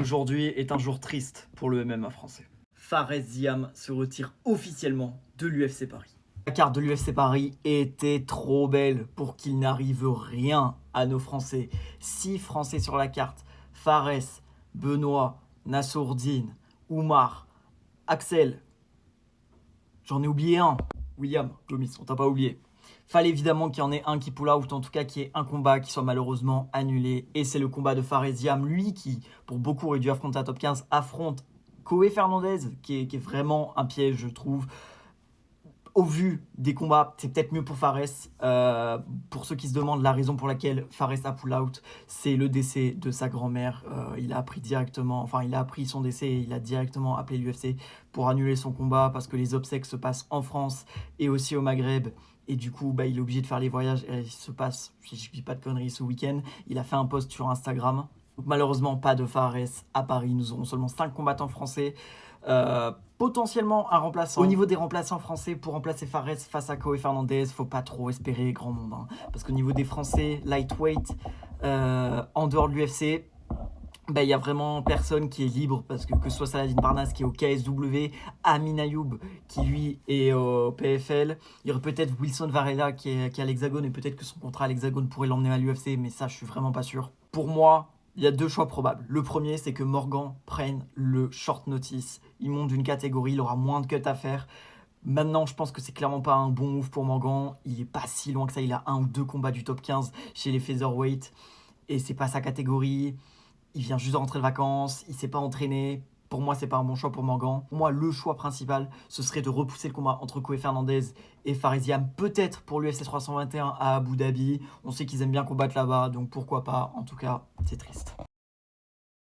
Aujourd'hui est un jour triste pour le MMA français. Fares Ziam se retire officiellement de l'UFC Paris. La carte de l'UFC Paris était trop belle pour qu'il n'arrive rien à nos Français. 6 Français sur la carte. Fares, Benoît, Nassourdine, Oumar, Axel. J'en ai oublié un. William, Gomis, on t'a pas oublié. Fallait évidemment qu'il y en ait un qui pull out, en tout cas qu'il y ait un combat qui soit malheureusement annulé. Et c'est le combat de Fares Ziam, lui qui, pour beaucoup, aurait dû affronter la top 15, affronte Koé Fernandez, qui est vraiment un piège, je trouve. Au vu des combats, c'est peut-être mieux pour Fares. Pour ceux qui se demandent la raison pour laquelle Fares a pull out, c'est le décès de sa grand-mère. Il a appris son décès et il a directement appelé l'UFC pour annuler son combat parce que les obsèques se passent en France et aussi au Maghreb. Et du coup, il est obligé de faire les voyages. Et il se passe, si je ne dis pas de conneries, ce week-end. Il a fait un post sur Instagram. Donc malheureusement, pas de Fares à Paris. Nous aurons seulement 5 combattants français. Potentiellement un remplaçant. Au niveau des remplaçants français, pour remplacer Fares face à Koé Fernandez, faut pas trop espérer grand monde. Parce qu'au niveau des Français, lightweight, en dehors de l'UFC, il y a vraiment personne qui est libre, parce que ce soit Saladin Parnasse qui est au KSW, Amin Ayoub qui lui est au PFL, il y aurait peut-être Wilson Varela qui est à l'Hexagone, et peut-être que son contrat à l'Hexagone pourrait l'emmener à l'UFC, mais ça je suis vraiment pas sûr. Pour moi, il y a 2 choix probables. Le premier, c'est que Morgan prenne le short notice. Il monte d'une catégorie, il aura moins de cuts à faire. Maintenant, je pense que c'est clairement pas un bon move pour Morgan. Il est pas si loin que ça. Il a 1 ou 2 combats du top 15 chez les featherweight. Et c'est pas sa catégorie. Il vient juste de rentrer de vacances. Il s'est pas entraîné. Pour moi, c'est pas un bon choix pour Morgan. Pour moi, le choix principal, ce serait de repousser le combat entre Koé Fernandez et Fares Ziam, peut-être pour l'UFC 321 à Abu Dhabi. On sait qu'ils aiment bien combattre là-bas, donc pourquoi pas. En tout cas, c'est triste.